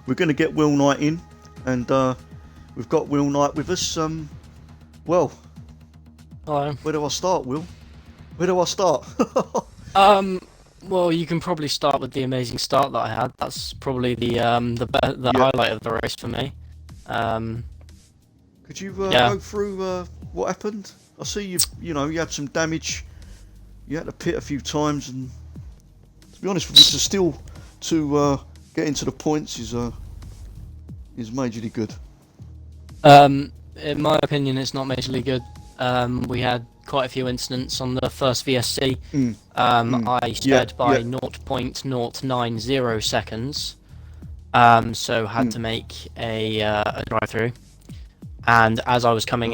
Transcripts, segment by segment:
we're going to get Will Knight in, and we've got Will Knight with us. Well, Hello. where do I start, Will? Where do I start? Well, you can probably start with the amazing start that I had. That's probably the highlight of the race for me. Could you Yeah. go through what happened? I see you had some damage. You had to pit a few times, and to be honest with you, to get into the points is majorly good. In my opinion, it's not majorly good. We had quite a few incidents on the first VSC. I sped by 0.090 seconds, so had to make a drive-through. And as I was coming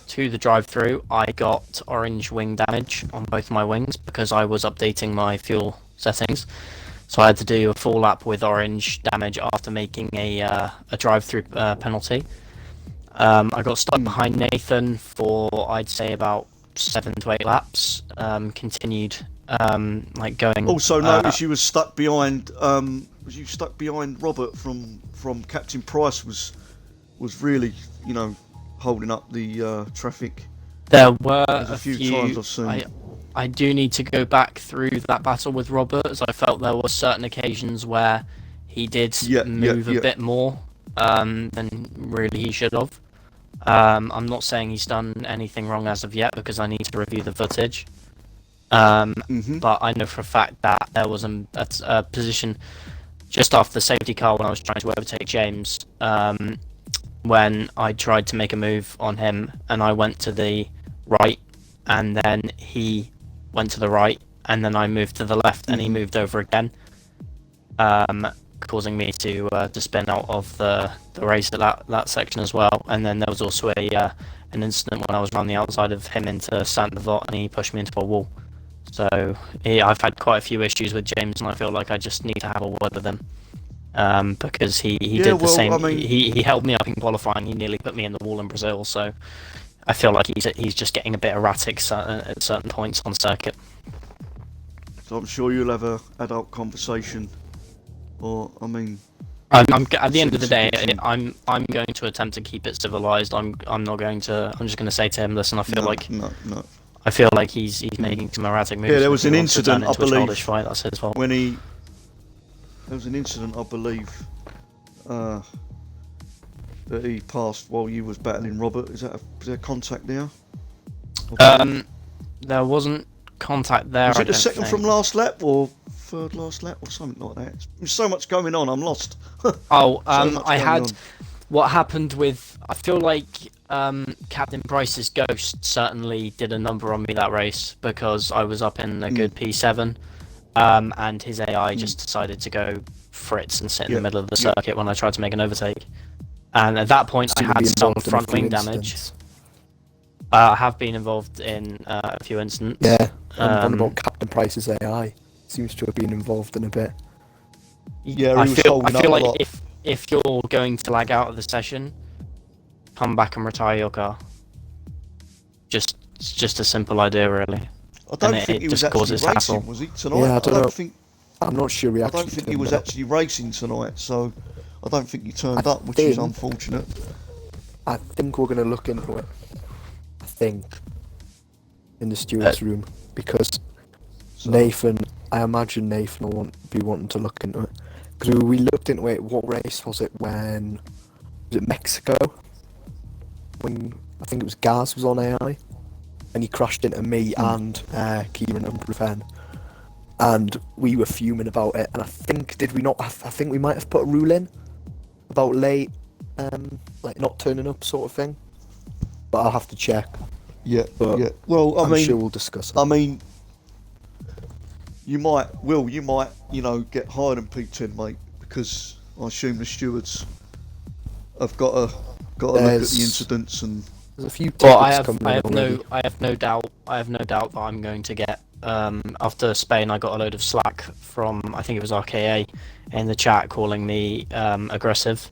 to the drive-through, I got orange wing damage on both my wings because I was updating my fuel settings. So I had to do a full lap with orange damage after making a drive-through penalty. I got stuck behind Nathan for, I'd say, about 7 to 8 laps. Continued going. Also, notice you were stuck behind. Was you stuck behind Robert from Captain Price? Was really holding up the traffic. There were a few times I've seen. I do need to go back through that battle with Robert, as I felt there were certain occasions where he did move a bit more than really he should have. I'm not saying he's done anything wrong as of yet because I need to review the footage. But I know for a fact that there was a position just after the safety car when I was trying to overtake James, when I tried to make a move on him and I went to the right and then he went to the right and then I moved to the left and he moved over again, causing me to spin out of the race at that section as well. And then there was also an incident when I was around the outside of him into Saint Devot and he pushed me into a wall. So I've had quite a few issues with James and I feel like I just need to have a word with him. Because he did the same. I mean, he held me up in qualifying. He nearly put me in the wall in Brazil. So I feel like he's just getting a bit erratic at certain points on the circuit. So I'm sure you'll have a adult conversation. Or I mean, I'm at the end of the day, I'm going to attempt to keep it civilized. I'm not going to. I'm just going to say to him, listen. I feel like I feel like he's making some erratic moves. Yeah, there was an incident, I believe. A fight, that's his fault. There was an incident, I believe, that he passed while you was battling Robert. Is there contact there? There wasn't contact there. Was it the second from last lap or third last lap or something like that? There's so much going on, I'm lost. I had. What happened with? I feel like Captain Price's ghost certainly did a number on me that race because I was up in a good P7. And his AI just decided to go fritz and sit in the middle of the circuit when I tried to make an overtake. And at that point, I had some front wing damage. I have been involved in a few incidents. Yeah, and what about Captain Price's AI? Seems to have been involved in a bit. Yeah, I feel like if you're going to lag out of the session, come back and retire your car. It's just a simple idea, really. I don't think he was actually racing, was he, tonight? Yeah, I don't know. I'm not sure he actually I don't think he was actually racing tonight, so I don't think he turned up, which is unfortunate. I think we're going to look into it. I think. In the stewards' room. Because Nathan, I imagine Nathan will be wanting to look into it. Because we looked into it, what race was it when... Was it Mexico? When, I think it was Gaz was on AI. And he crashed into me and Kieran and Rufen. And we were fuming about it. And I think, did we not? I think we might have put a rule in about late, like not turning up sort of thing. But I'll have to check. Yeah, Well, I'm sure we'll discuss it. I mean, you might, get higher than P10, mate, because I assume the stewards have got to look at the incidents and. There's a few tickets coming in. I have no doubt that I'm going to get. After Spain, I got a load of slack from, I think it was RKA, in the chat calling me aggressive.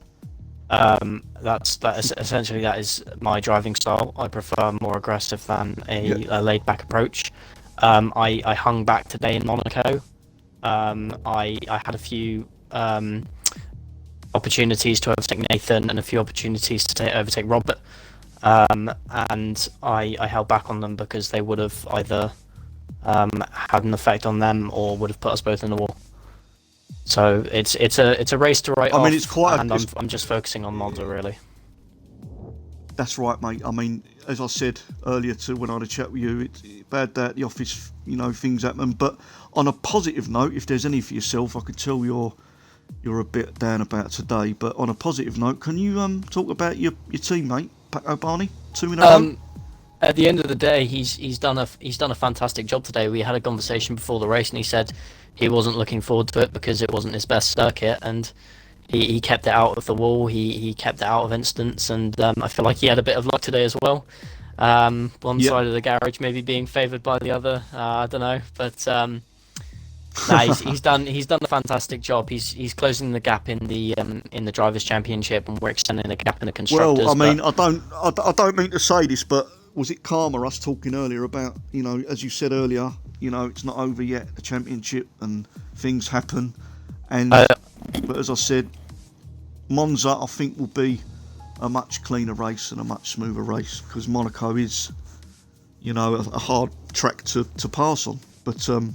Essentially that is my driving style. I prefer more aggressive than a laid back approach. I hung back today in Monaco. I had a few opportunities to overtake Nathan and a few opportunities to overtake Robert, and I held back on them because they would have either had an effect on them or would have put us both in the wall. So it's a race to write off. It's quite. I'm just focusing on Monza really. That's right, mate. I mean, as I said earlier too, when I had a chat with you, it's bad day at the office. You know, things happen. But on a positive note, if there's any for yourself, I could tell you're a bit down about today. But on a positive note, can you talk about your teammate, Paco Barney, 2 in a row? At the end of the day, he's done a fantastic job today. We had a conversation before the race, and he said he wasn't looking forward to it because it wasn't his best circuit, and he kept it out of the wall. He kept it out of instance, and I feel like he had a bit of luck today as well. One side of the garage maybe being favoured by the other. I don't know, but he's done a fantastic job. He's closing the gap in the drivers' championship, and we're extending the gap in the constructors. Well, I mean, I don't mean to say this, but was it karma us talking earlier about, you know, as you said earlier, you know, it's not over yet, the championship, and things happen, and but as I said, Monza I think will be a much cleaner race and a much smoother race because Monaco is, you know, a hard track to pass on. But I'm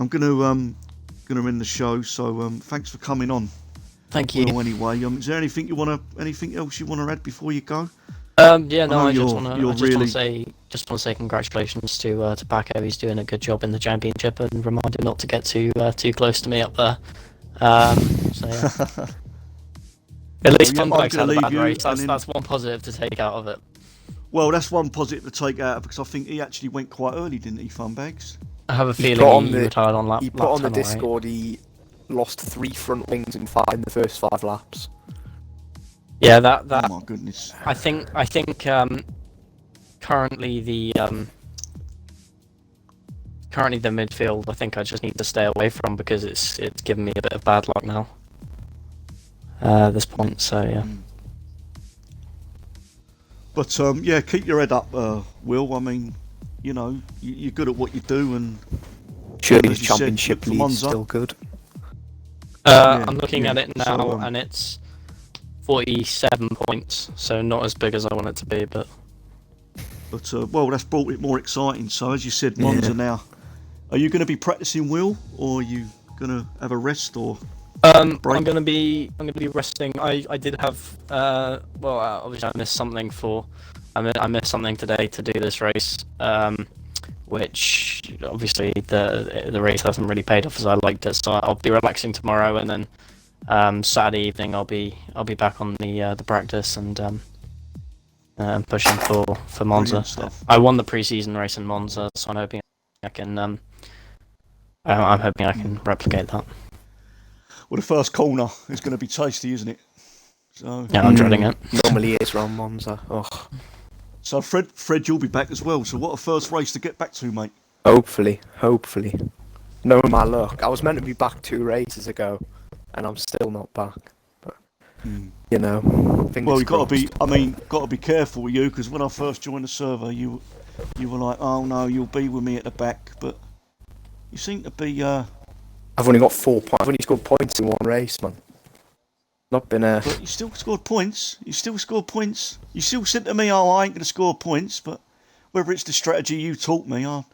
gonna end the show. So thanks for coming on. Thank you. Well, anyway, is there anything else you wanna add before you go? I just want to say congratulations to Paco. He's doing a good job in the championship, and remind him not to get too close to me up there. So yeah. At least Funback's had a bad race. That's one positive to take out of it. Well, that's one positive to take out because I think he actually went quite early, didn't he, Funbags? I have a feeling he retired on lap. He put on the Discord. He lost 3 front wings in the first 5 laps. Yeah, that. Oh my goodness. I think currently the midfield. I think I just need to stay away from because it's given me a bit of bad luck now. At this point, so yeah. But yeah, keep your head up, Will. I mean, you know, you're good at what you do, and surely the championship lead's still good. I'm looking at it now, and it's 47 points, so not as big as I want it to be, but well, that's brought it more exciting. So as you said, Monza now. Are you going to be practicing, Will, or are you going to have a rest or? I'm going to be resting. I did have obviously I missed something I missed something today to do this race, which obviously the race hasn't really paid off as I liked it. So I'll be relaxing tomorrow, and then Saturday evening I'll be back on the practice and pushing for Monza. I won the pre-season race in Monza, so I'm hoping I can replicate that. Well, the first corner is going to be tasty, isn't it? So yeah, I'm dreading it. Normally it's around Monza. Oh. So Fred, you'll be back as well. So what a first race to get back to, mate. Hopefully. Knowing my luck, I was meant to be back 2 races ago, and I'm still not back. But you know, well, you got to be careful with you because when I first joined the server, you were like, oh no, you'll be with me at the back, but you seem to be. I've only got 4 points. I've only scored points in 1 race, man. Not been a. But you still scored points. You still said to me, "Oh, I ain't going to score points." But whether it's the strategy you taught me, I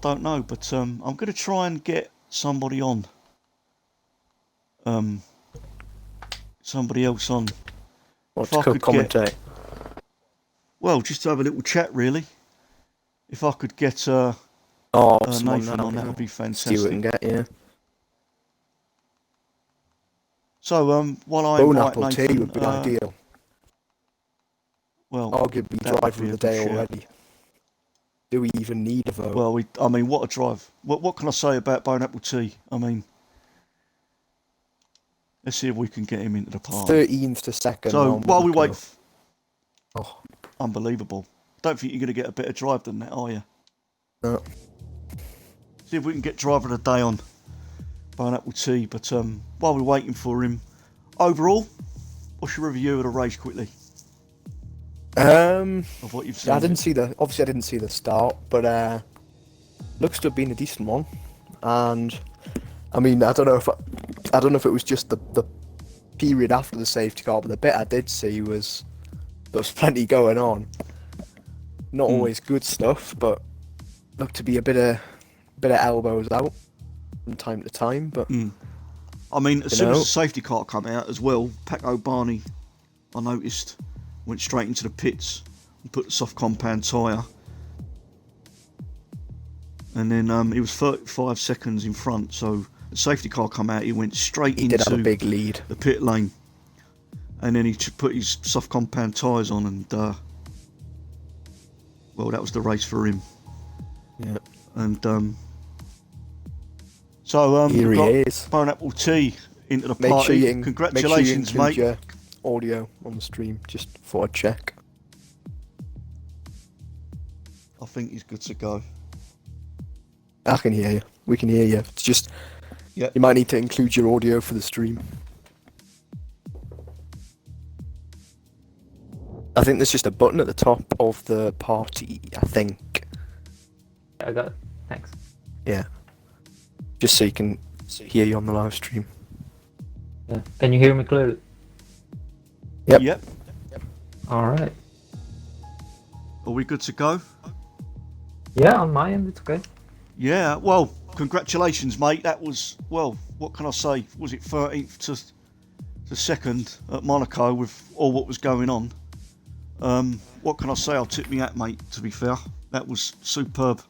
don't know. But I'm going to try and get somebody on. Somebody else on. What to commentate? Well, just to have a little chat, really. If I could get Nathan on, that would be fantastic. See what we can get, yeah. So, while I invite Apple Nathan, tea would be ideal. Well, arguably driver of the day already. Do we even need a vote? Well, what a drive. What can I say about Bone Apple Tea? I mean, let's see if we can get him into the park. 13th to 2nd. So, while we wait... Unbelievable. Don't think you're going to get a better drive than that, are you? No. See if we can get driver of the day on Bone Apple Tea. But while we're waiting for him, overall, what's your review of the race quickly? Of what you've seen? I didn't see the start, but looks to have been a decent one. And I mean, I don't know if I don't know if it was just the period after the safety car, but the bit I did see was there was plenty going on. Not always good stuff, but looked to be a bit of elbows out from time to time. But I mean, as soon as the safety car come out as well, Paco Barney, I noticed, went straight into the pits and put the soft compound tyre. And then he was 35 seconds in front, so the safety car come out, he went straight into did have a big lead. The pit lane. And then he put his soft compound tyres on and, well, that was the race for him. Yeah. And so here we've he got is. Pineapple Tea into the Make party. sure you Congratulations, include mate. your audio on the stream, just for a check. I think he's good to go. I can hear you. We can hear you. It's just you might need to include your audio for the stream. I think there's just a button at the top of the party, I think. I got it. Thanks. Yeah. Just so you can hear you on the live stream. Yeah. Can you hear me clearly? Yep. Alright. Are we good to go? Yeah, on my end it's okay. Yeah, well, congratulations, mate. That was, well, what can I say? Was it 13th to 2nd at Monaco with all what was going on? What can I say? I'll tip me hat, mate, to be fair. That was superb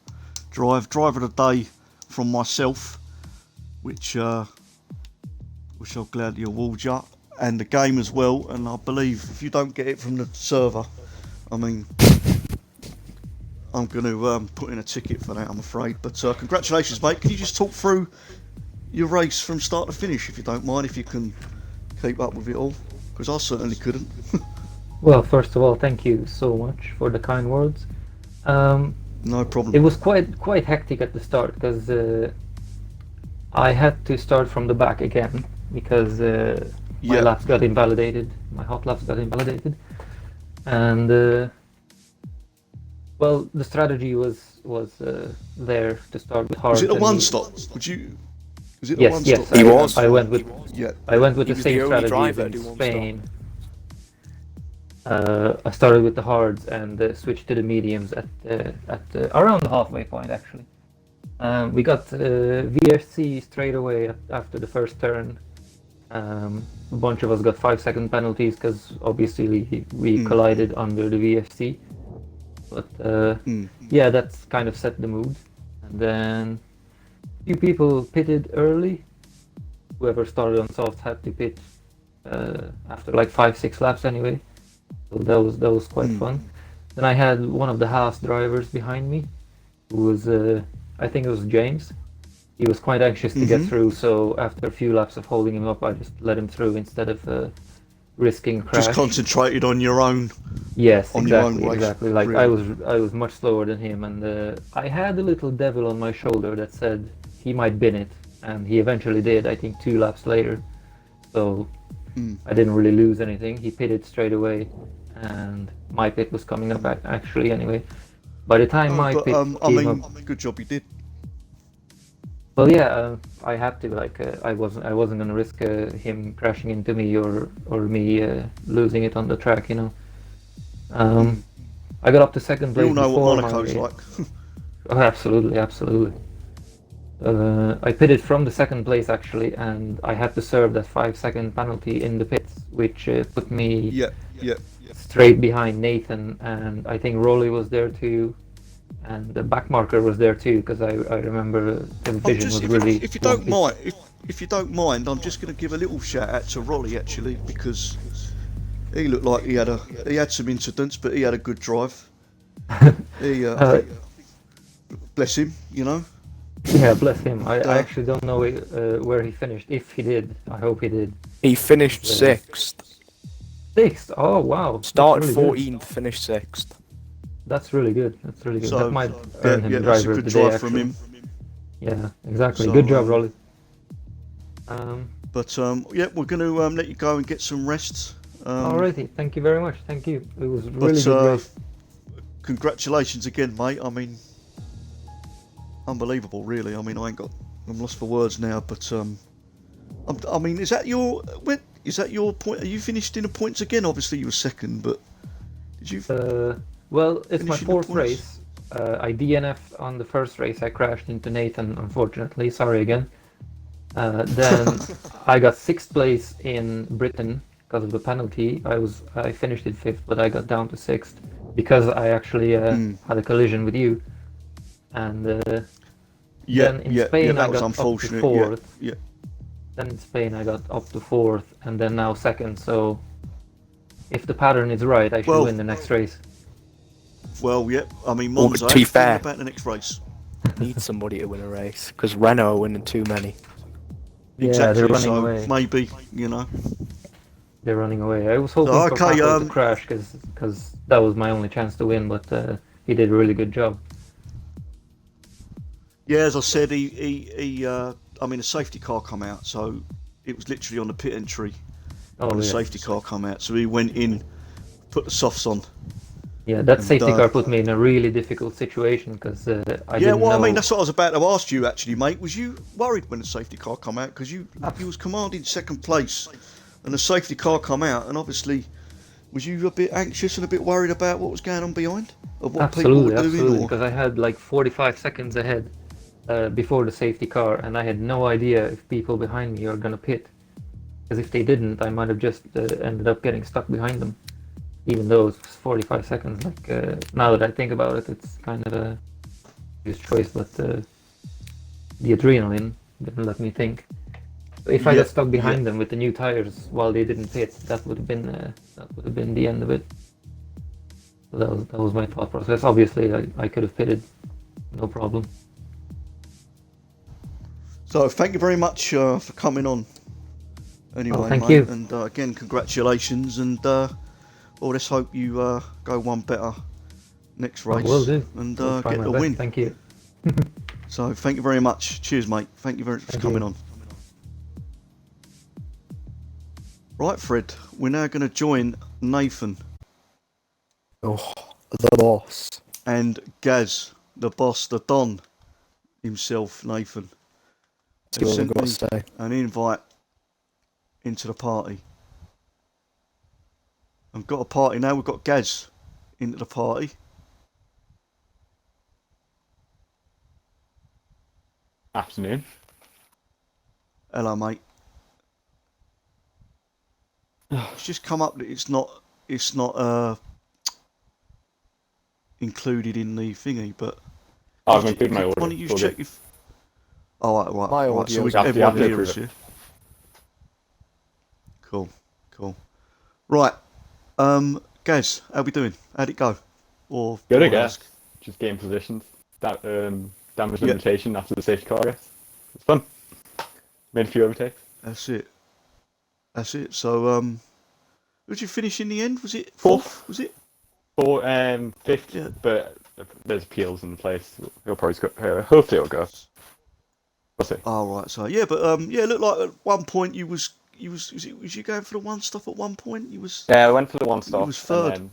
drive. Driver of the day from myself, which I'll gladly award you. And the game as well. And I believe if you don't get it from the server, I mean, I'm going to put in a ticket for that, I'm afraid. But congratulations, mate. Can you just talk through your race from start to finish, if you don't mind, if you can keep up with it all? Because I certainly couldn't. Well, first of all, thank you so much for the kind words. No problem. It was quite hectic at the start because I had to start from the back again because my laps got invalidated. My hot laps got invalidated, and well, the strategy was there to start with hard. Was it a one stop? Would you? Was it a yes, one yes. stop? He was. I went with. Yeah. I went with He the was same the only strategy driver in to do one Spain. I started with the hards and switched to the mediums at around the halfway point, actually. We got VRC straight away after the first turn. A bunch of us got 5-second penalties because obviously we collided under the VFC. But yeah, that's kind of set the mood. And then a few people pitted early. Whoever started on soft had to pit after like 5-6 laps anyway. So that was quite fun. Then I had one of the Haas drivers behind me, who was I think it was James. He was quite anxious to get through, so after a few laps of holding him up, I just let him through instead of risking a crash. Just concentrated on your own. Yes, on your own race. exactly. Like Really? I was much slower than him, and I had a little devil on my shoulder that said he might bin it, and he eventually did. I think 2 laps later, so I didn't really lose anything. He pitted straight away, and my pit was coming up actually anyway. By the time my pit came up, good job you did. well, yeah, I had to. Like, I wasn't gonna risk him crashing into me or me losing it on the track, you know. I got up to second place. You all know before what Monaco's like. Oh, absolutely. I pitted from the second place actually, and I had to serve that 5-second penalty in the pits, which put me straight behind Nathan, and I think Rolly was there too. And the back marker was there too, because I remember the vision was really. If you don't mind, I'm just going to give a little shout out to Rolly actually, because he looked like he had some incidents, but he had a good drive. Bless him, you know. Yeah, bless him. I actually don't know where he finished. If he did, I hope he did. He finished 6th. 6th. Oh wow. Started really 14th, finished 6th. That's really good. So, that might earn him that's driver a of good the drive day, from him. Yeah, exactly. So, good job, Rolly. But we're going to let you go and get some rest. Alrighty, thank you very much. Thank you. It was a really good race. Congratulations again, mate. I mean, unbelievable, really. I mean, I'm lost for words now, but I mean, is that your point? Are you finished in the points again? Obviously, you were second, but did you? Well, it's my Finishing the fourth points? race. I DNF'd on the first race. I crashed into Nathan, unfortunately. Sorry again. Then I got sixth place in Britain because of the penalty. I finished in fifth, but I got down to sixth because I actually had a collision with you. And then in Spain that I was got up to unfortunate. fourth. Yeah. Then in Spain I got up to fourth, and then now second. So if the pattern is right, I should win the next race. Well, yeah. I mean, Well, Monza. to How be you feeling fair- about the next race? Need somebody to win a race because Renault are winning too many. Yeah, Exactly. they're running So away. maybe, you know. They're running away. I was hoping for okay, Paco to crash because that was my only chance to win, but he did a really good job. Yeah, as I said, I mean, a safety car come out, so it was literally on the pit entry when the yeah. safety car come out. So he went in, put the softs on. Yeah, that And, safety car put me in a really difficult situation because I didn't know. I mean, that's what I was about to ask you, actually, mate. Was you worried when the safety car come out? Because you was commanding second place, and the safety car come out, and obviously, was you a bit anxious and a bit worried about what was going on behind, of what people were doing? Absolutely, Or... because I had like 45 seconds ahead before the safety car, and I had no idea if people behind me are gonna pit. Because if they didn't, I might have just ended up getting stuck behind them. Even though it's 45 seconds, like now that I think about it, it's kind of a obvious choice, but the adrenaline didn't let me think. If I got stuck behind them with the new tires while they didn't pit, that would have been the end of it. So that was my thought process. Obviously, I could have pitted, no problem. So thank you very much for coming on. Anyway, thank mate, you. And again, congratulations, and let's hope you go one better next race. Will do. And Will try get my the best. win. Thank you. So thank you very much. Cheers, mate. Thank you very much for coming on. Right, Fred, we're now going to join Nathan. Oh, the boss. And Gaz, the boss, the Don himself, Nathan. See what I've got to say. An invite into the party. I've got a party now. We've got Gaz into the party. Afternoon. Hello, mate. It's just come up that it's not included in the thingy, but I've included my why order. don't you check if... Oh, right. My Right, so audio's everyone to hear approve us, it. yeah? Cool. Right, Gaz, how we doing? How'd it go? Or Good, I you wanna guess. ask? Just game positions. That damage limitation after the safety car, I guess. It's fun. Made a few overtakes. That's it. So, who did you finish in the end? Was it fourth? Was it? Fifth, Yeah. but there's appeals in place. He'll probably go. Hopefully it'll go. We'll see. Oh, right. So it looked like at one point was you going for the one stop at one point? Yeah, I went for the one stop. was third. And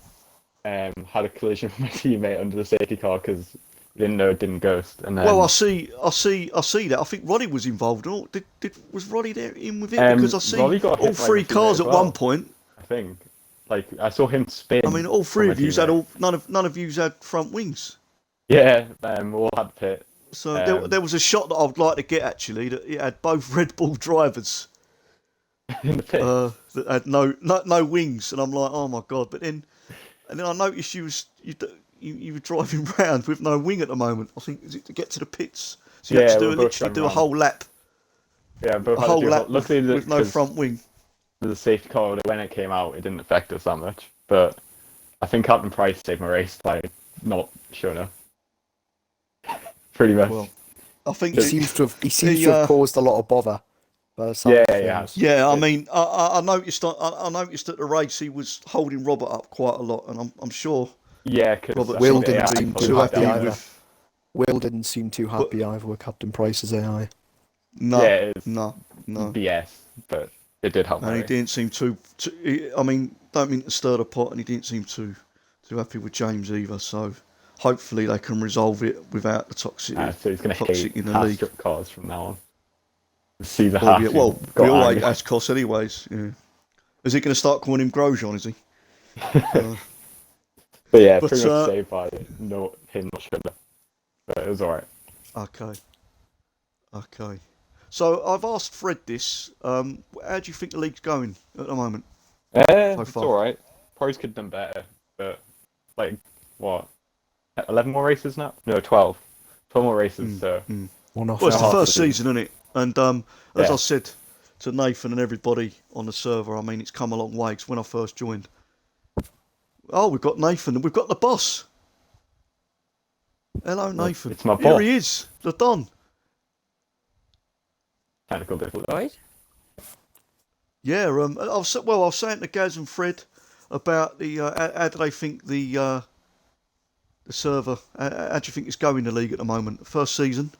then had a collision with my teammate under the safety car because we didn't know it didn't ghost. And then, Well, I see that. I think Roddy was involved. Was Roddy there in with it? Because I see Roddy got hit all by three the teammate cars as at well. one point. I think, like, I saw him spin. I mean, all three from of my you had teammate. none of you had front wings. Yeah, we all had pit. So there was a shot that I would like to get actually that it had both Red Bull drivers In the pit. that had no wings, and I'm like, oh my god! But then I noticed you were driving round with no wing at the moment. I think is it to get to the pits? So you had to literally do a whole lap. Yeah, both A had to whole do lap luckily with no front wing. The safety car, when it came out, it didn't affect us that much. But I think Captain Price saved my race by not showing up. Pretty much. Well, I think He seems to have caused a lot of bother. Yeah. Yeah, I mean, I noticed at the race he was holding Robert up quite a lot, and I'm sure. Yeah, because Robert Will didn't seem too too happy happy either. with. Will didn't seem too happy either with Captain Price's AI. No, Yeah, it's no. BS, but it did help. And he didn't seem I mean, don't mean to stir the pot, and he didn't seem too happy with James either. So hopefully they can resolve it without the toxicity. So he's going to hate in the league. Astrup cars from now on. See the Well, half. yeah, well we all hate Ascos anyways. Yeah. Is he going to start calling him Grosjean? Is he? But yeah, But, pretty much saved by him not Schindler. But it was alright. Okay. So I've asked Fred this. How do you think the league's going at the moment? It's far? alright. Pros could have done better, but like what? 11 more races now? No, 12. 12 more races. So One off. Well, it's the half first the season, isn't it? And as Yeah. I said to Nathan and everybody on the server, I mean, it's come a long way. 'Cause when I first joined, oh, we've got Nathan and we've got the boss. Hello, Nathan. it's my Here boss. he is, the Don. Technical difficulty. Right? Yeah. I was saying to Gaz and Fred about the how do they think the server? How do you think it's going the league at the moment? First season.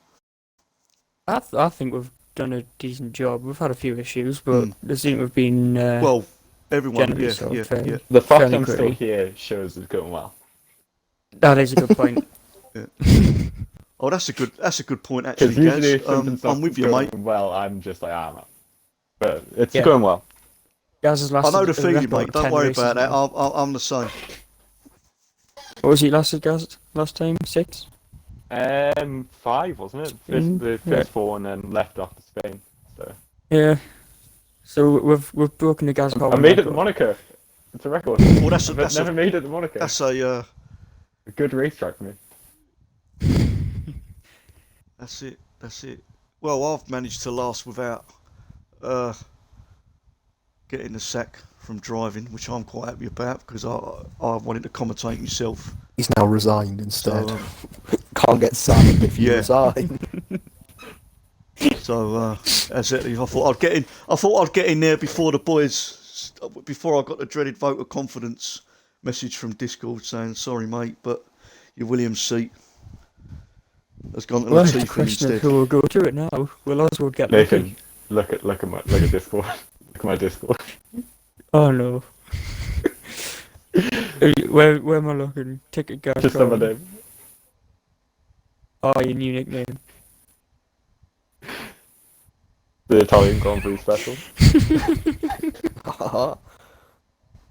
I think we've done a decent job. We've had a few issues, but there seem to have been Well, everyone. generally Yeah, solved yeah, fairly. yeah. The fact Fairly I'm still quickly. here shows it's going well. That is a good point. Oh, that's a good point actually, Because usually if Gaz. something's I'm not with you, going mate. well, I'm just like, man. But it's Yeah. going well. Gaz has I lasted know the a feeling, record mate. of Don't 10 worry races about that. now. I'm the same. What was he lasted, Gaz, last time? 6? 5 wasn't it? The first 4 and then left after Spain. So Yeah. So we've broken the Gaz I Power made it to record. Monaco. It's a record. Well, I've never made it to Monaco. that's a A good racetrack for me. that's it. Well, I've managed to last without getting the sack from driving, which I'm quite happy about because I wanted to commentate myself. He's now resigned instead. So, Can't get sacked if you Yeah. resign. That's it. I thought I'd get in there before the boys, before I got the dreaded vote of confidence message from Discord saying, "Sorry, mate, but your Williams seat has gone to Well, it's a Latifi question of instead." who will go to it now. Will Oswald get Nathan, lucky? look at my Discord. Look at my Discord. Oh no. Where am I looking? Ticket Gaz. Just some of them. Oh, your new nickname. The Italian Grand Prix special.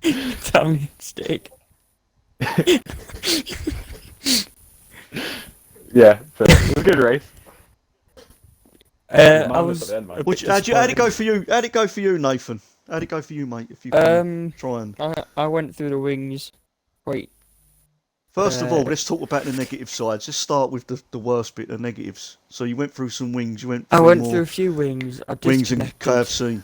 Italian steak. Yeah, but it was a good race. I was. At the end, mate. a bit Which how'd it go disappointed. for you? How'd it go for you, Nathan? How'd it go for you, mate? If you can try and. I went through the wings. Wait. First of all, let's talk about the negative sides. Let's start with the worst bit, the negatives. So you went through some wings. You went. I Through went more through a few wings. I wings and disconnected. KFC.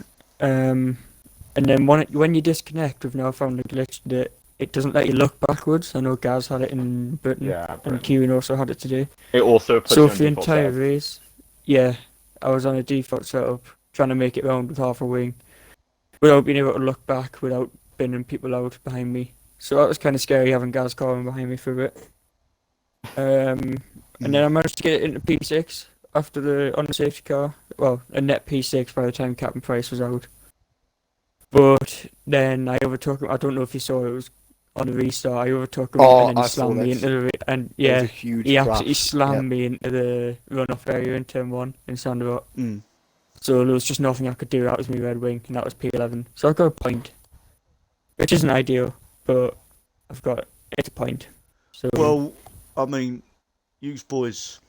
And then when you disconnect, we've now found a glitch that it doesn't let you look backwards. I know Gaz had it in Britain, Yeah, and Kieran also had it today. it also puts So you for on the default entire setup. race, yeah, I was on a default setup, trying to make it round with half a wing, without being able to look back, without binning people out behind me. So that was kind of scary having Gaz calling behind me for a bit. And then I managed to get it into P6 after on the safety car. Well, a net P6 by the time Captain Price was out. But then I overtook him. I don't know if you saw it was on the restart. I overtook him Oh, and then he I saw slammed me this. into the and It was yeah, a huge he crash. absolutely slammed me into the runoff area in turn 1 in Sandoval. Mm. So there was just nothing I could do. That was my red wing, and that was P11. So I got a point, which isn't ideal, but it's a point. So Well, I mean, you boys,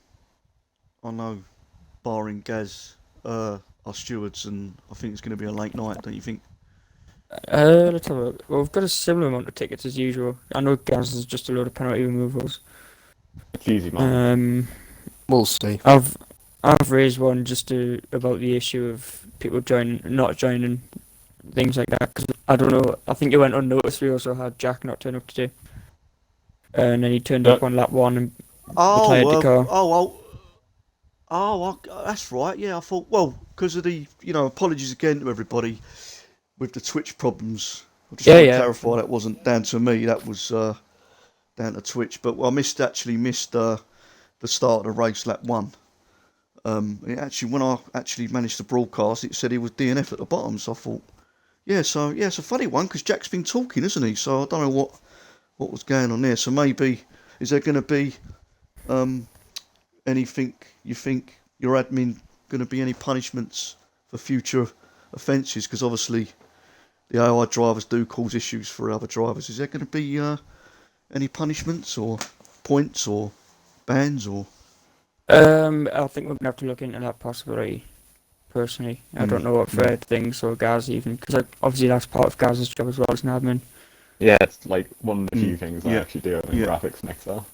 I know, barring Gaz, are stewards, and I think it's going to be a late night, don't you think? let's have a look. Well, we've got a similar amount of tickets as usual. I know Gaz is just a load of penalty removals. It's easy, man. We'll see. I've raised one about the issue of people not joining, things like that. Because I don't know. I think it went unnoticed. We also had Jack not turn up today, and then he turned up on lap 1 and retired the car. That's right. Yeah, I thought, well, because of the, apologies again to everybody with the Twitch problems. I just want to clarify that wasn't down to me. That was down to Twitch. But I actually missed the start of the race, lap 1. When I actually managed to broadcast, it said he was DNF at the bottom. So I thought, it's a funny one because Jack's been talking, isn't he? So I don't know what was going on there. So maybe, is there going to be anything you think your admin going to be any punishments for future offences, because obviously the AI drivers do cause issues for other drivers. Is there going to be any punishments or points or bans or? I think we're gonna have to look into that possibility. Personally, I don't know what Fred thinks or Gaz even, because obviously that's part of Gaz's job as well as an admin. Yeah, it's like one of the few things I actually do in graphics next hour.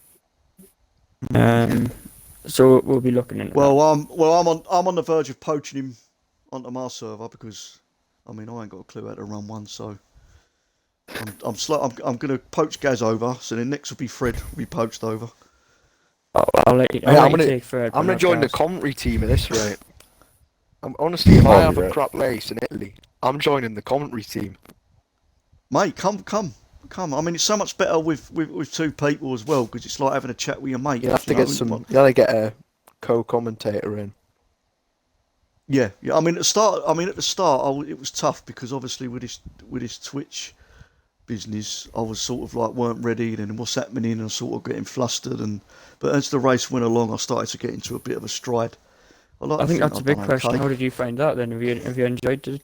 So we'll be looking into that. I'm on the verge of poaching him onto my server, because I mean I ain't got a clue how to run one, so I'm going to poach Gaz over, so then next will be Fred will be poached over. I'll let you take Fred. I'm gonna join the commentary team at this rate. Honestly, if I have a crap race in Italy, I'm joining the commentary team. Mate, come. I mean, it's so much better with two people as well, because it's like having a chat with your mate. You have to get you gotta get a co-commentator in. Yeah. I mean, at the start, it was tough, because obviously with this Twitch business, I was sort of like weren't ready, and what's happening, and sort of getting flustered, but as the race went along, I started to get into a bit of a stride. I think that's a big question. How did you find that then? Have you enjoyed the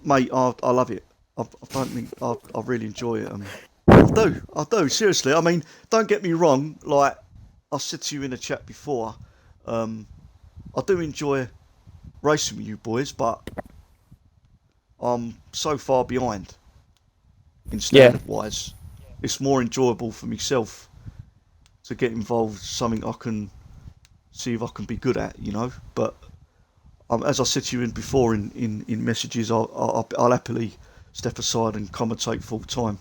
mate, I love it. I really enjoy it. I do. Seriously. I mean, don't get me wrong. Like I said to you in the chat before, I do enjoy racing with you boys, but I'm so far behind in standard wise. It's more enjoyable for myself to get involved. Something I can see if I can be good at, But as I said to you before in messages, I'll happily step aside and commentate full time.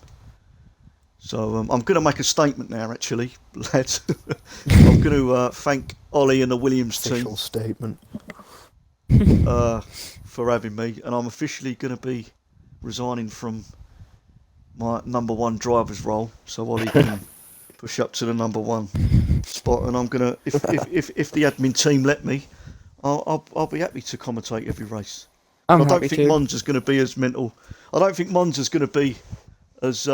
So I'm going to make a statement now, actually, lads. I'm going to thank Ollie and the Williams team. Official statement. For having me, and I'm officially going to be resigning from my number one driver's role, so Ollie can push up to the number one spot. And I'm gonna, if the admin team let me, I'll be happy to commentate every race. I don't think Monza's going to be as mental. I don't think Monza's going to be as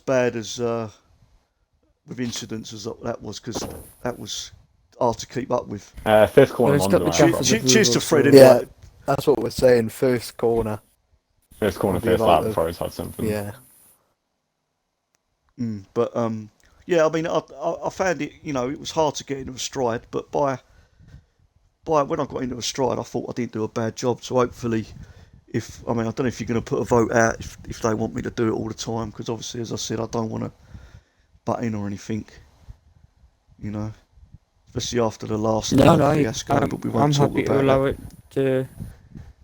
bad as with incidents as that was, because that was hard to keep up with. Fifth corner Monza. Cheers to Fred. Yeah, that's what we're saying. First corner. First corner, first lap before he's had something. Yeah. But yeah, I mean, I found it. It was hard to get into a stride, but by when I got into a stride, I thought I didn't do a bad job. So hopefully, I don't know if you're going to put a vote out if they want me to do it all the time, because obviously, as I said, I don't want to butt in or anything. Especially after the last fiasco. But we won't talk about to allow it to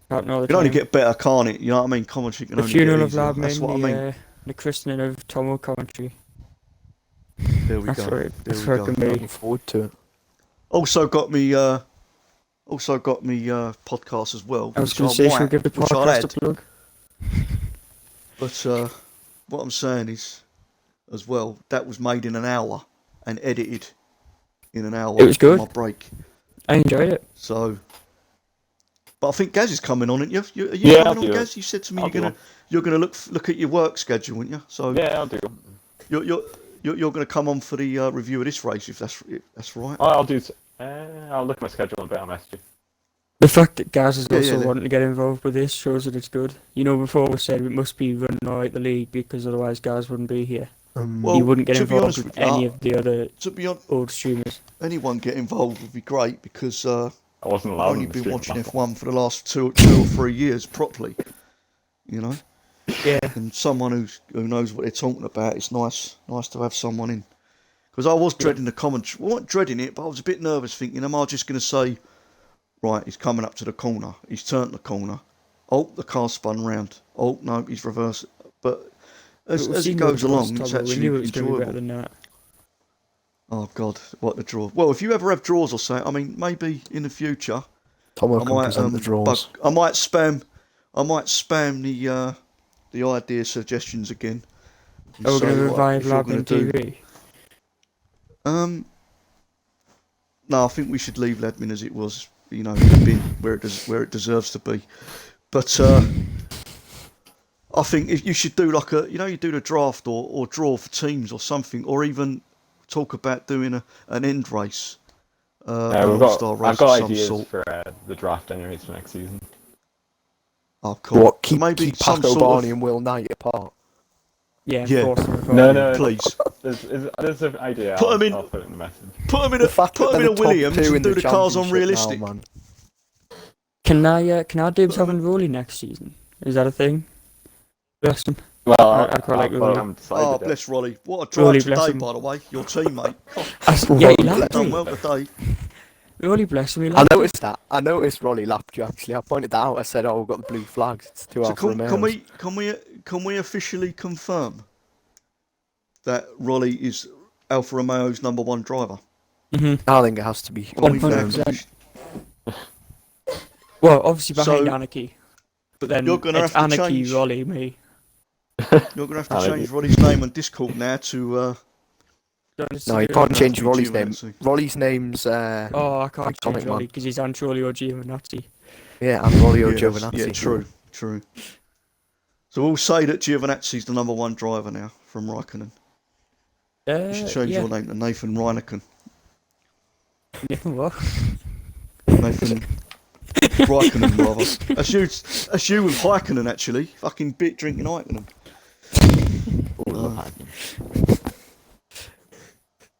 happen all the time. It can only get better, can't it? You know what I mean? Commentary can only get easier. That's what I mean. The christening of Tomo commentary. There we go. That's where it can be. Looking forward to it. Also got me podcast as well. I was going to say, should we give the podcast a plug? But what I'm saying is, as well, that was made in an hour and edited in an hour. It was good. My break. I enjoyed it. So, but I think Gaz is coming on, aren't you? Are you coming on, Gaz? You said to me you're gonna look at your work schedule, aren't you? So yeah, I'll do. You're gonna come on for the review of this race, if that's right. I'll do. I'll look at my schedule a bit. I'll message you. The fact that Gaz is also wanting to get involved with this shows that it's good. Before we said it must be running alright the league, because otherwise Gaz wouldn't be here. He wouldn't get involved with any of the other old streamers. Anyone get involved would be great, because I wasn't allowed. I've only been watching F1 for the last two or 3 years properly. Yeah. And someone who knows what they're talking about. It's nice to have someone in. Because I was dreading the commentary. Well, not dreading it, but I was a bit nervous, thinking, am I just going to say, right, he's coming up to the corner, he's turned the corner, oh, the car spun round, oh no, he's reversed. But as it goes along, it's actually enjoyable. Better than that. Oh God, what a draw! Well, if you ever have draws or something, I mean, maybe in the future, Tomo can present the draws. I might spam the idea suggestions again. Are we going to revive Labman TV? No, I think we should leave Ladmin as it was. It's been where it deserves to be. But I think if you should do like you do the draft or draw for teams or something, or even talk about doing an end race Yeah, an all-star race I've got of some ideas sort. for the draft anyways for next season. Oh, cool. What, So keep maybe some Paco sort Barney of... and Will Knight apart? Yeah, Yeah. force them apart. No, please. There's an idea. Put 'em in- I'll put it in the message. Put him in The fact that a they're the top Williams two and in do the the cars on championship realistic. now, man. Can I dibs having Rowley next season? Is that a thing? Bless them. Well, I'd quite like Rowley. I'm decided Oh, yet. bless Rolly. What a drive Rolly, bless today, him. by the way. Your teammate. Yeah, he Rolly, lapped Done me. well today. Rowley, bless him. He I lapped me. noticed that. I noticed Rolly lapped you actually. I pointed that out. I said, "Oh, we've got the blue flags. It's 2 So Alfa Romeos." can we officially confirm that Rolly is Alfa Romeo's #1 driver? I think it has to be. Can we 100%. Well, obviously behind So, Anarchy, but then you're gonna it's have to Anarchy, change- Rolly, me. You're going to have to change Rolly's name on Discord now to... No, you can't change to Rolly's name. Giovinazzi. Rolly's name's Oh, I can't Iconic change Man. Rolly because he's Antonio Giovinazzi. yeah, and Rolly Yeah, Giovinazzi. yeah, true. So we'll say that Giovinazzi's the #1 driver now from Raikkonen. You should change Yeah. your name to Nathan Reineken. Nathan what? Nathan Raikkonen, rather. That's you with Raikkonen, actually. Fucking bit drinking Raikkonen.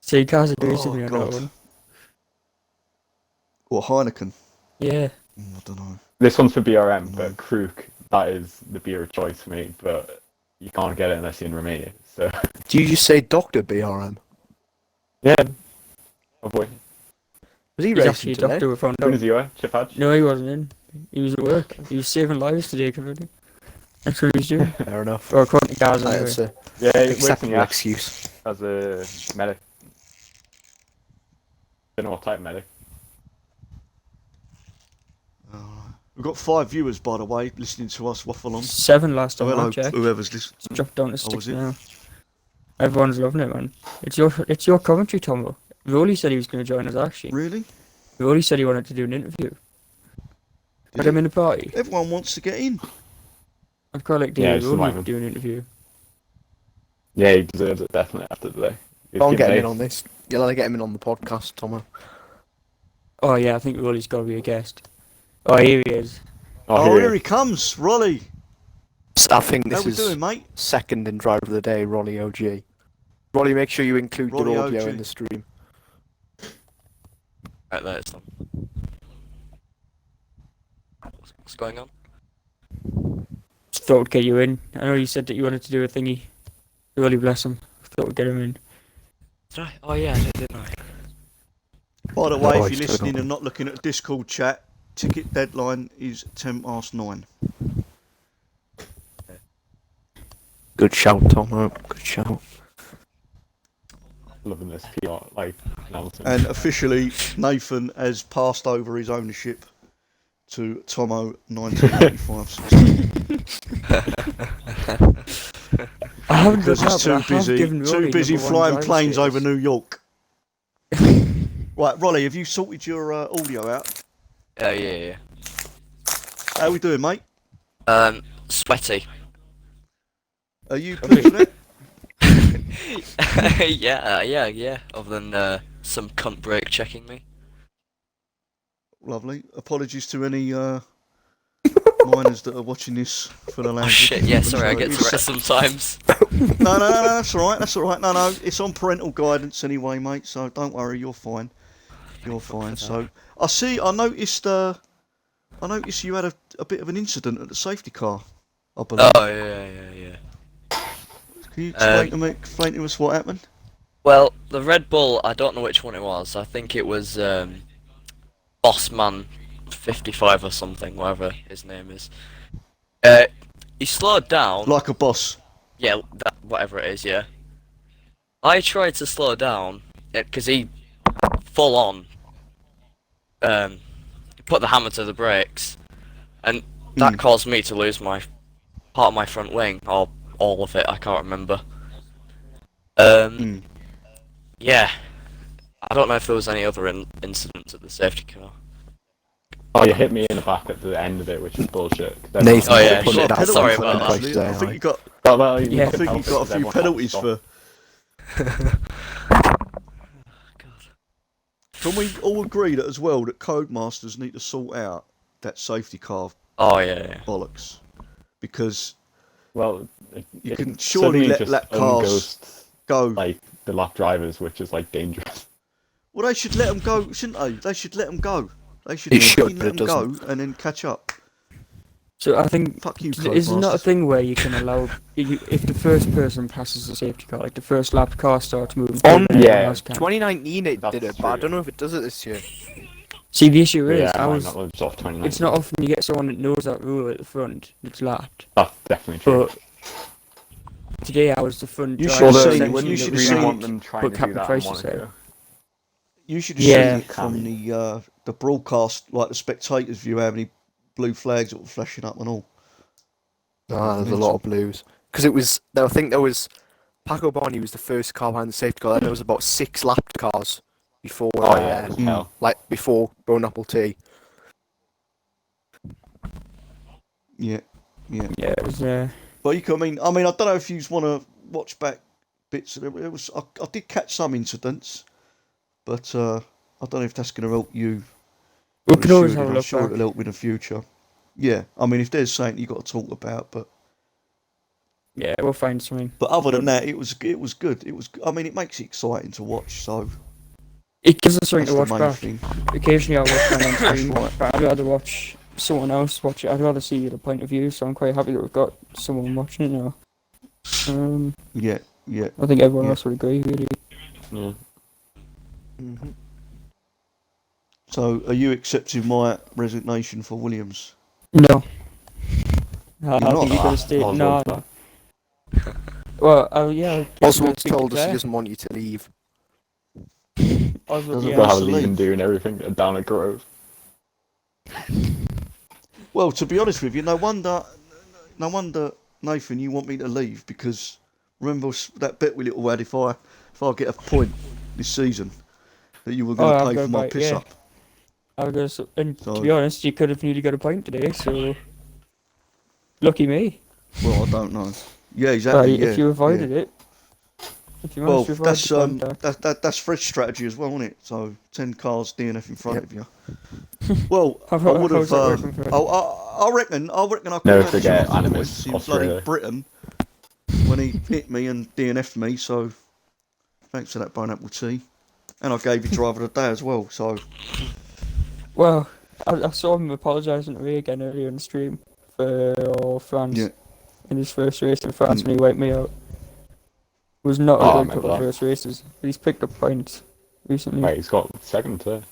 So you guys agree to Oh, me on God. that one? Or Heineken. Yeah. I don't know. This one's for BRM, but Kruk, that is the beer of choice for me, but you can't get it unless you're in Romania, so... Do you just say Dr. BRM? Yeah. Oh boy. Was he He's racing actually a today? doctor we found When out. is you, Chip Hatch? No, he wasn't in. He was at work. He was saving lives today, Kevin. That's what he was doing. Fair enough. Or according to Gaz anyway. That's a Yeah, he works in acceptable the excuse. as a medic. Don't know what type of medic. We've got 5 viewers, by the way, listening to us waffle on. 7 last time I Hello, checked. whoever's listening. It's dropped down to was 6 it? now. Everyone's loving it, man. It's your commentary, Tomo. Rolly said he was going to join us, actually. Really? Rolly said he wanted to do an interview. Did Had him in the party. Everyone wants to get in. I'd quite like Yeah, David it's Rolly fine. to do an interview. Yeah, he deserves it definitely after today. He's Can't get given him in ace. on this. You'll have to get him in on the podcast, Tomo. Oh yeah, I think Rolly's got to be a guest. Oh, here he is. Oh, here he he comes, Rolly. I think How this we is doing, mate? second in driver of the day, Rolly OG. Rolly, make sure you include Rolly the audio OG. in the stream. Right there, it's on. What's going on? Just thought I'd get you in. I know you said that you wanted to do a thingy. Rolly, bless him. Thought we'd get him in. Did I? Oh yeah, I did, didn't I? By the way, Oh, if he's you're still listening got and not looking at the Discord chat, ticket deadline is 9:10. Good shout, Tomo. Good shout. Loving this PR announcement. And officially, Nathan has passed over his ownership to Tomo 1985. I haven't Because done he's that, but I too have busy, given Rolly #1 flying driver planes over status. New York. Right, Rolly, have you sorted your audio out? Yeah. How we doing, mate? Sweaty. Are you pleased with it? yeah. Other than some cunt break checking me. Lovely. Apologies to any minors that are watching this for the Oh language. shit, yeah, sorry, I So get it's- Tourette's sometimes. No, that's alright, No, it's on parental guidance anyway, mate, so don't worry, you're fine. You're fine. So, I noticed you had a bit of an incident at the safety car, I believe. Oh, yeah. Can you explain to us what happened? Well, the Red Bull, I don't know which one it was. I think it was Bossman 55 or something, whatever his name is. He slowed down. Like a boss. Yeah, whatever it is, yeah. I tried to slow down, because he full on put the hammer to the brakes, and that caused me to lose my part of my front wing, or all of it, I can't remember. Yeah. I don't know if there was any other incidents at the safety car. Oh, you hit me in the back at the end of it, which is bullshit. Nathan, Oh, yeah, put shit. it out Sorry for about the that. place I there, think you got. Well, Yeah. I think you got a few penalties for. Can we all agree that as well that Codemasters need to sort out that safety car Oh yeah. bollocks? Because well, you can it surely suddenly let just lap cars unghosts, go. like the lap drivers, which is like dangerous. Well, they should let them go, shouldn't they? They should let them go. They should It fucking should, let but them it go doesn't. and then catch up. So I think Fuck you, is there not a Codemasters. thing where you can allow if the first person passes the safety car, like the first lap, the car starts moving. On Yeah. 2019 it That's did it, but I true. don't know if it does it this year. See, the issue is, Yeah, I might was. not live off 29. It's not often you get someone that knows that rule at the front that's lapped. That's definitely true. But today I was the front You driver. should have essentially, seen. You that should was have really seen. want them trying But to do Captain that in Price Monaco. said. You should have Yeah. seen it from the broadcast, like the spectators' view, how many blue flags that were flashing up and all. There's a lot of blues. Because it was, I think there was, Paco Barney was the first car behind the safety car, then there was about 6 lapped cars before, Oh yeah, it was hell. like before Bone Apple Tea. Yeah. Yeah, it was. But you can, I don't know if you want to watch back bits. It was I did catch some incidents, but I don't know if that's going to help you. We can always Sure, have a I'm look sure back. it'll help in the future. Yeah, if there's something you got to talk about, but Yeah, we'll find something. but other than that, it was good. It was. It makes it exciting to watch. So It gives us something that's to the watch main back. thing. Occasionally I'll watch mine on stream, right. but I'd rather watch someone else watch it. I'd rather see the point of view, so I'm quite happy that we've got someone watching it now. Yeah. I think everyone Yeah. else would agree, really. Yeah. Mm-hmm. So, are you accepting my resignation for Williams? No. I You're think not? you're gonna stay. Oswald's No. not. Well, yeah. Oswald's told us he doesn't want you to leave. Oswald, Doesn't yeah. We'll want have to a leave and leave. do and everything down at Grove. Well, to be honest with you, no wonder, Nathan, you want me to leave because remember that bet we little had if I get a point this season that you were going to I've pay got for my right, piss yeah. up. And So- to be honest, you could have nearly got a point today, so lucky me. Well, I don't know. Yeah, exactly. Right, yeah, if you avoided yeah. it, if you Well, managed to avoid that's the contact. that's Fred's strategy as well, isn't it? So 10 cars DNF in front of you. Well, I How- would how's have. that working, Fred? I reckon I could Never have forget shot Animus, in Australia. bloody Britain when he hit me and DNF'd me. So thanks for that bone apple tea, and I gave you driver of the day as well. So Well, I saw him apologising to me again earlier in the stream for France yeah, in his first race in France when he wiped me out. It was not Oh, I a good remember couple of that. first races, but he's picked up points recently. Wait, he's got second there.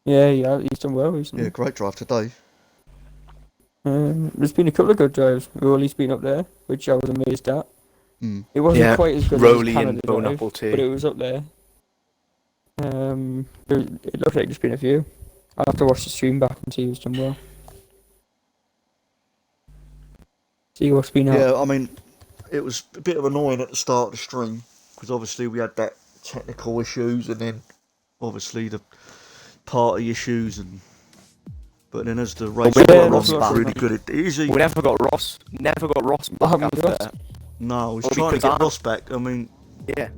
Yeah, he's done well recently. yeah, great drive today. There's been a couple of good drives. Rowley's been up there, which I was amazed at. Mm. It wasn't Yeah, quite as good Rowley as and Canada Bone drive, Apple Tea. but it was up there. It looked like there's been a few. I'll have to watch the stream back and see who's done well. See what's been out. Yeah, it was a bit of annoying at the start of the stream because obviously we had that technical issues and then obviously the party issues but then as the race we went got on, Ross it was back. really good. It easy. We never got Ross What back happened to after. Ross? No, I was Well, trying to because get Ross back. Yeah,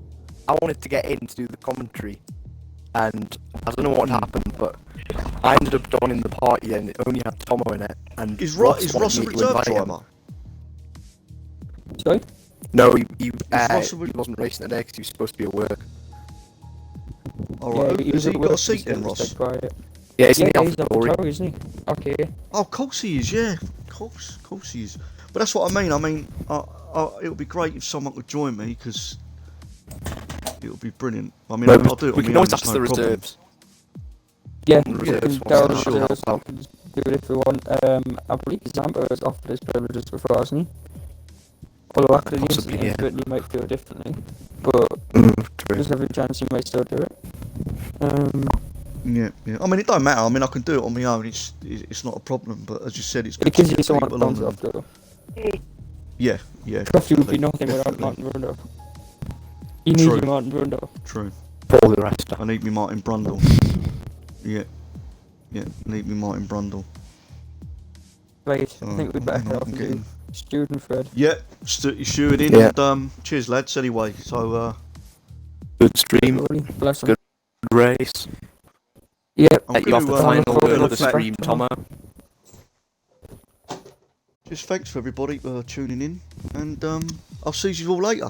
I wanted to get in to do the commentary, and I don't know what happened, but I ended up joining the party and it only had Tomo in it. And Is Ross a wanted me to reserve invite him. driver? Sorry? No, he Ross a re- wasn't racing today because he was supposed to be at work. Alright, he has was he at got a work, seat then, he Ross? stayed quiet. Yeah, isn't Yeah, he he's off not the the tower, isn't he? Okay. Oh, of course he is, yeah. Of course he is. But that's what I mean. It would be great if someone could join me because it would be brilliant. I'll do it we on can my own, always there's ask no the problem. reserves. Yeah, The we reserves can ones, down I'm the sure reserves, help we can do it if we want. I believe Zampa has offered his privileges before, hasn't he? Although after the Possibly, incident, yeah. he might feel differently. But True. there's every chance he might still do it. Yeah. It don't matter. I can do it on my own. It's not a problem. But as you said, it's good It gives to you get someone people to on bounce off and- though. Yeah. Crofty would be definitely, nothing without definitely. Martin Brundle. You need True. your Martin Brundle. True. All the rest. I need me Martin Brundle. Yeah. Need me Martin Brundle. Right, So, I think we better head off I'm and getting. do Student Fred. Yeah. You shoot in Yeah. and cheers lads. Anyway, so Good stream. Rowley, bless him. Good race. Yep. I'm You off the gonna, final word of the stream, Tomo. just thanks for everybody for tuning in, and I'll see you all later.